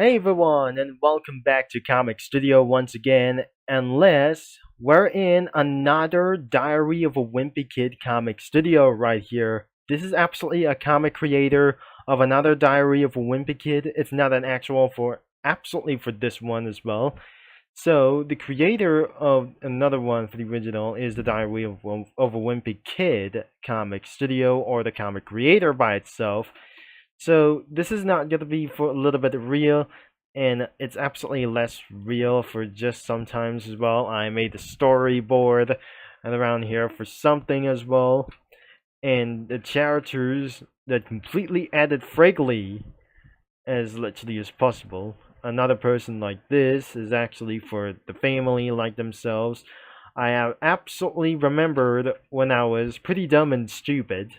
Hey everyone, and welcome back to Comic Studio once again. Unless we're in another Diary of a Wimpy Kid Comic Studio right here. This is absolutely a comic creator of another Diary of a Wimpy Kid. It's not an actual for absolutely for this one as well. So the creator of another one for the original is the Diary of a Wimpy Kid Comic Studio, or the comic creator by itself. So this is not gonna be for a little bit real, and it's absolutely less real for just sometimes as well. I made the storyboard and around here for something as well, and the characters that completely added frankly as literally as possible. Another person like this is actually for the family like themselves. I have absolutely remembered when I was pretty dumb and stupid.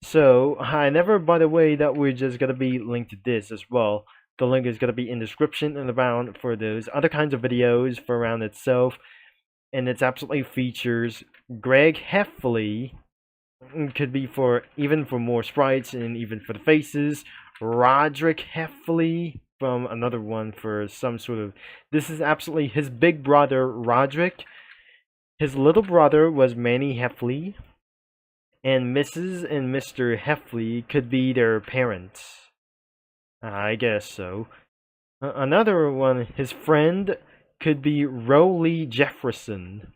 So, I never, by the way, that we're just gonna be linked to this as well. The link is gonna be in the description and around for those other kinds of videos for around itself. And it's absolutely features Greg Heffley, could be for even for more sprites and even for the faces. Roderick Heffley from another one for some sort of. This is absolutely his big brother, Roderick. His little brother was Manny Heffley, and Mrs. and Mr. Heffley could be their parents. I guess so. Another one, his friend could be Rowley Jefferson,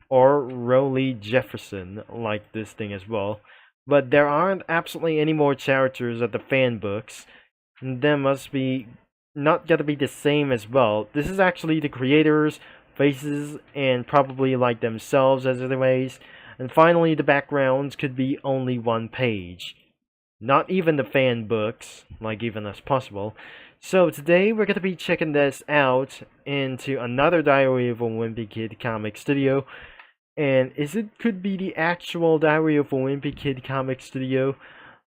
or Rowley Jefferson, like this thing as well. But there aren't absolutely any more characters at the fan books. There must be not gonna be the same as well. This is actually the creators' faces and probably like themselves as anyways. And finally, the backgrounds could be only one page. Not even the fan books, like even as possible. So today we're going to be checking this out into another Diary of a Wimpy Kid Comic Studio. And it could be the actual Diary of a Wimpy Kid Comic Studio,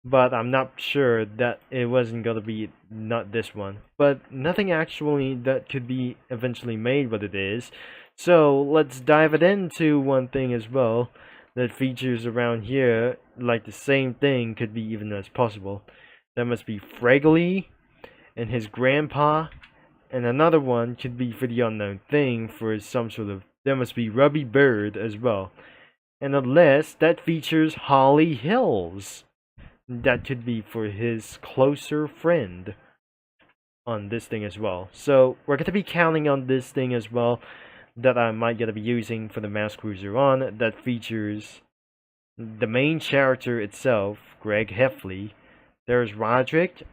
but I'm not sure that it wasn't going to be not this one. But nothing actually that could be eventually made what it is. So let's dive it into one thing as well that features around here, like the same thing could be even as possible. That must be Fragley and his grandpa, and another one could be for the unknown thing for some sort of. There must be Rubby Bird as well, and unless that features Holly Hills, that could be for his closer friend on this thing as well. So we're going to be counting on this thing as well that I might gonna be using for the Mouse Cruiser on, that features the main character itself, Greg Heffley. There's Roderick,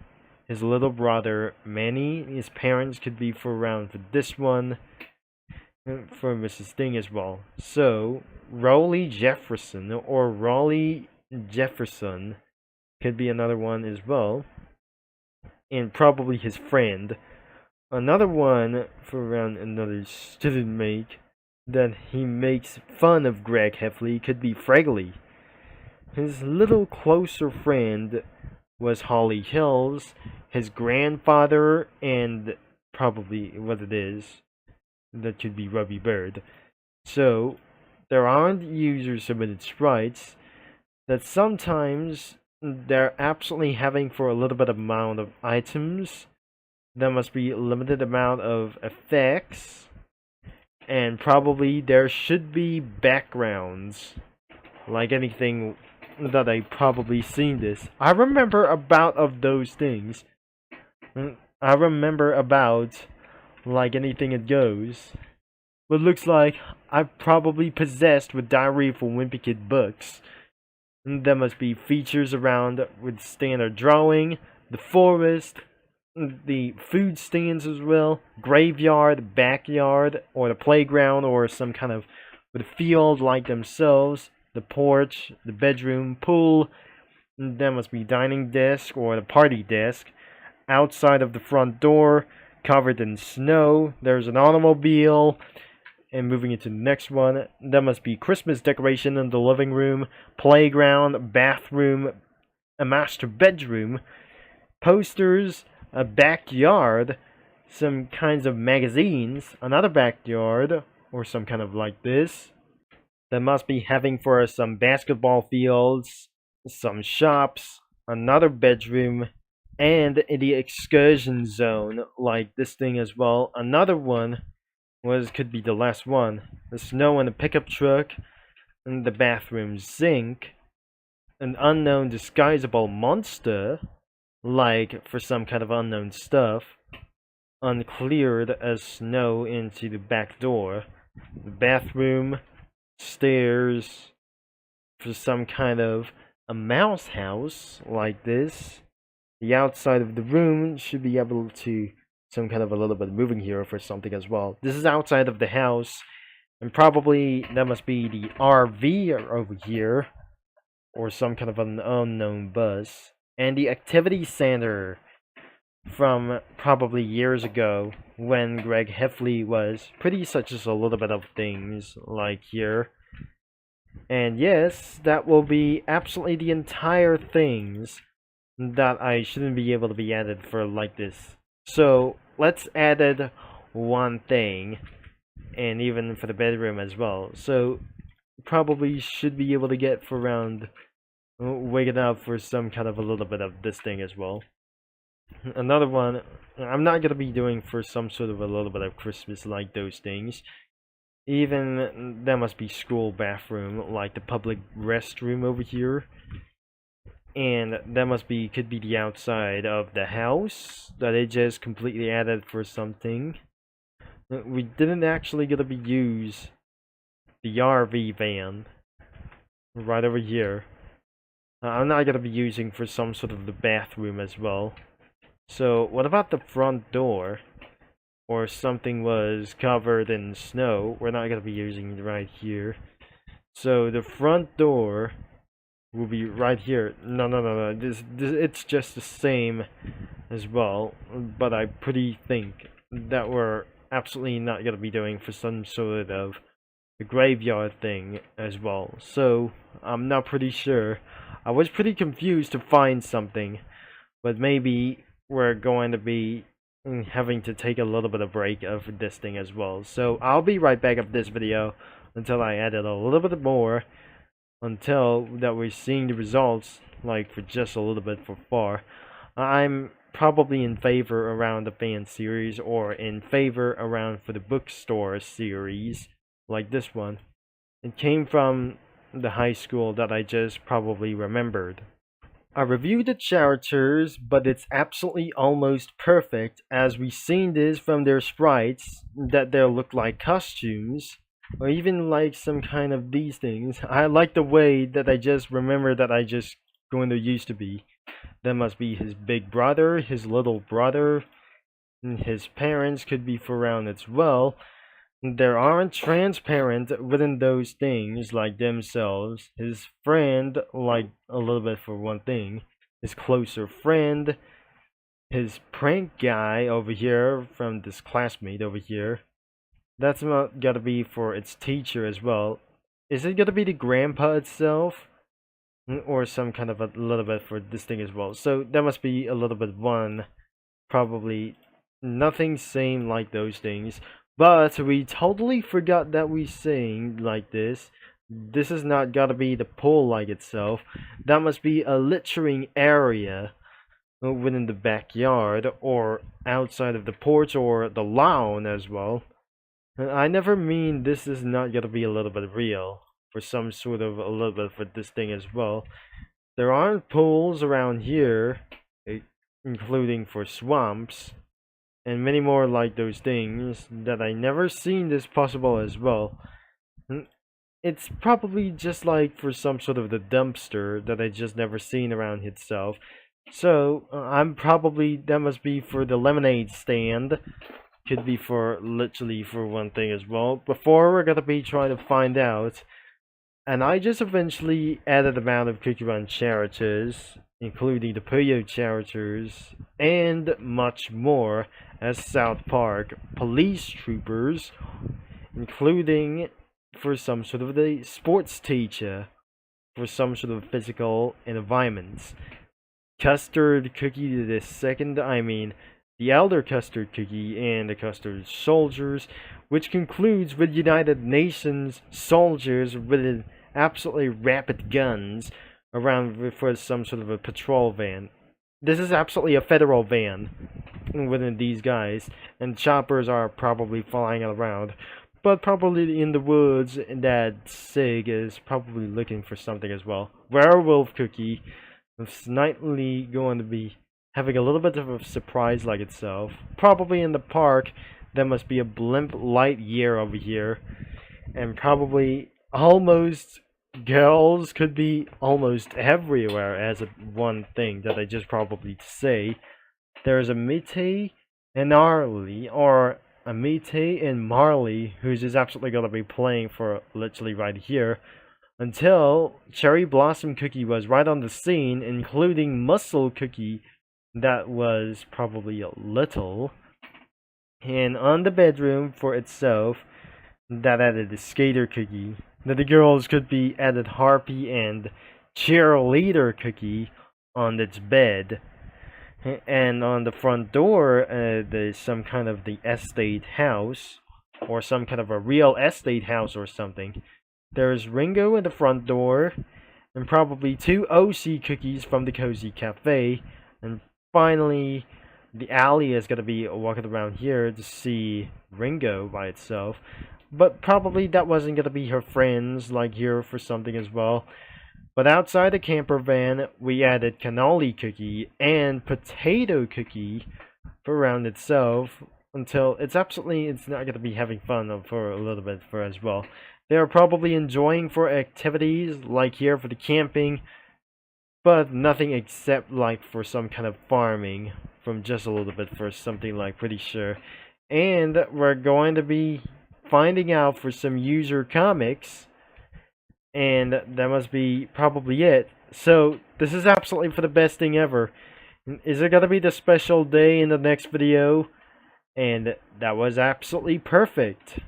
his little brother Manny. His parents could be for around for this one, for Mrs. Thing as well. So Rowley Jefferson or Raleigh Jefferson could be another one as well, and probably his friend. Another one for around another student make that he makes fun of Greg Heffley could be Fragley. His little closer friend was Holly Hills, his grandfather, and probably what it is, that could be Rubby Bird. So, there aren't user submitted sprites that sometimes they're absolutely having for a little bit amount of items. There must be a limited amount of effects, and probably there should be backgrounds, like anything that I probably seen this. I remember about of those things. I remember about like anything it goes. But looks like I'm probably possessed with Diary for Wimpy Kid books. There must be features around with standard drawing, the forest, the food stands as well, graveyard, backyard, or the playground, or some kind of with a field like themselves, the porch, the bedroom, pool. There must be dining desk or the party desk. Outside of the front door, covered in snow, there's an automobile. And moving into the next one, there must be Christmas decoration in the living room, playground, bathroom, a master bedroom, posters, a backyard, some kinds of magazines, another backyard, or some kind of like this. That must be having for us some basketball fields, some shops, another bedroom, and in the excursion zone, like this thing as well. Another one could be the last one. The snow in the pickup truck, and the bathroom sink, an unknown disguisable monster, like for some kind of unknown stuff, uncleared as snow into the back door, the bathroom, stairs, for some kind of a mouse house like this. The outside of the room should be able to some kind of a little bit moving here for something as well. This is outside of the house, and probably that must be the RV over here, or some kind of an unknown bus. And the activity center from probably years ago when Greg Heffley was pretty such as a little bit of things like here. And yes, that will be absolutely the entire things that I shouldn't be able to be added for like this. So let's add one thing, and even for the bedroom as well. So probably should be able to get for around waking up for some kind of a little bit of this thing as well. Another one, I'm not gonna be doing for some sort of a little bit of Christmas like those things. Even that must be school bathroom, like the public restroom over here. And that must be could be the outside of the house that they just completely added for something. We didn't actually get to be use the RV van right over here. I'm not gonna be using for some sort of the bathroom as well. So what about the front door? Or something was covered in snow. We're not gonna be using it right here. So the front door will be right here. No. This it's just the same as well. But I pretty think that we're absolutely not gonna be doing for some sort of the graveyard thing as well. So I'm not pretty sure. I was pretty confused to find something, but maybe we're going to be having to take a little bit of break of this thing as well. So I'll be right back of this video until I added a little bit more, until that we're seeing the results like for just a little bit for far. I'm probably in favor around the fan series, or in favor around for the bookstore series like this one. It came from the high school that I just probably remembered. I reviewed the characters, but it's absolutely almost perfect, as we've seen this from their sprites, that they look like costumes, or even like some kind of these things. I like the way that I just remember that I just going to used to be. That must be his big brother, his little brother, and his parents could be for around as well. There aren't transparent within those things like themselves. His friend, like a little bit for one thing, his closer friend, his prank guy over here from this classmate over here. That's not gotta be for its teacher as well. Is it gonna be the grandpa itself? Or some kind of a little bit for this thing as well. So that must be a little bit one. Probably nothing same like those things. But we totally forgot that we sing like this. This is not gotta be the pool like itself. That must be a littering area within the backyard, or outside of the porch, or the lawn as well. I never mean this is not gonna be a little bit real, for some sort of a little bit for this thing as well. There aren't pools around here, including for swamps, and many more like those things that I never seen this possible as well. It's probably just like for some sort of the dumpster that I just never seen around itself. So I'm probably, that must be for the lemonade stand. Could be for literally for one thing as well. Before we're gonna be trying to find out. And I just eventually added amount of Cookie Run characters, including the Puyo characters, and much more as South Park police troopers, including for some sort of the sports teacher, for some sort of physical environments. Custard Cookie the second, the Elder Custard Cookie and the Custard Soldiers, which concludes with United Nations soldiers with absolutely rapid guns around for some sort of a patrol van. this is absolutely a federal van within these guys, and choppers are probably flying around. But probably in the woods, that Sig is probably looking for something as well. Werewolf Cookie is nightly going to be having a little bit of a surprise like itself. Probably in the park, there must be a blimp light year over here. And probably almost girls could be almost everywhere as a one thing that I just probably say. There's a Mite and Arlie, or a Mite and Marley, who's just absolutely gonna be playing for literally right here. Until Cherry Blossom Cookie was right on the scene, including Muscle Cookie, that was probably a little. And on the bedroom for itself, that added the Skater Cookie. That the girls could be added Harpy and Cheerleader Cookie on its bed. And on the front door, there's some kind of the estate house, or some kind of a real estate house or something. There's Ringo at the front door, and probably 2 OC cookies from the Cozy Cafe. And finally, the alley is going to be walking around here to see Ringo by itself. But probably that wasn't going to be her friends, like here for something as well. But outside the camper van, we added Cannoli Cookie and Potato Cookie for around itself. Until it's not going to be having fun for a little bit for as well. They are probably enjoying for activities, like here for the camping. But nothing except like for some kind of farming from just a little bit for something like pretty sure. And we're going to be finding out for some user comics, and that must be probably it. So this is absolutely for the best thing ever. Is it gonna be the special day in the next video? And that was absolutely perfect,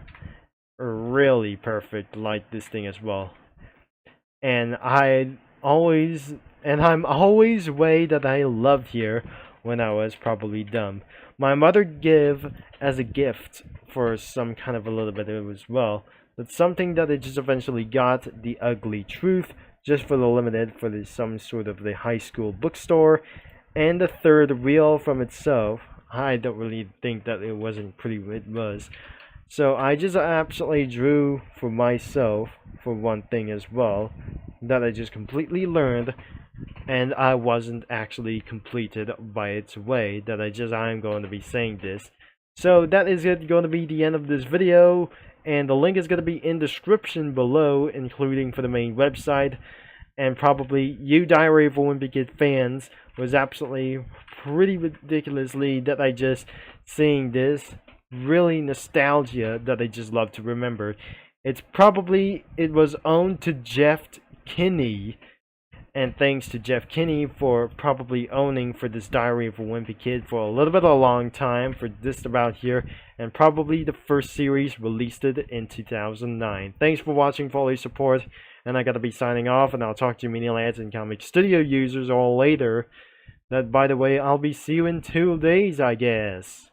really perfect, like this thing as well. And I'm always way that I loved here when I was probably dumb. My mother gave as a gift for some kind of a little bit as well. That's something that I just eventually got, The Ugly Truth, just for the limited for some sort of the high school bookstore. And the third reel from itself. I don't really think that it wasn't pretty, it was. So I just absolutely drew for myself for one thing as well, that I just completely learned. And I wasn't actually completed by its way, that I'm going to be saying this. So that is going to be the end of this video, and the link is going to be in the description below, including for the main website. And probably you Diary of a Wimpy Kid fans was absolutely pretty ridiculously that I just seeing this really nostalgia that I just love to remember. It was owned to Jeff Kinney. And thanks to Jeff Kinney for probably owning for this Diary of a Wimpy Kid for a little bit of a long time for this about here. And probably the first series released it in 2009. Thanks for watching, for all your support. And I gotta be signing off, and I'll talk to you mini lads and Comic Studio users all later. That, by the way, I'll be see you in 2 days, I guess.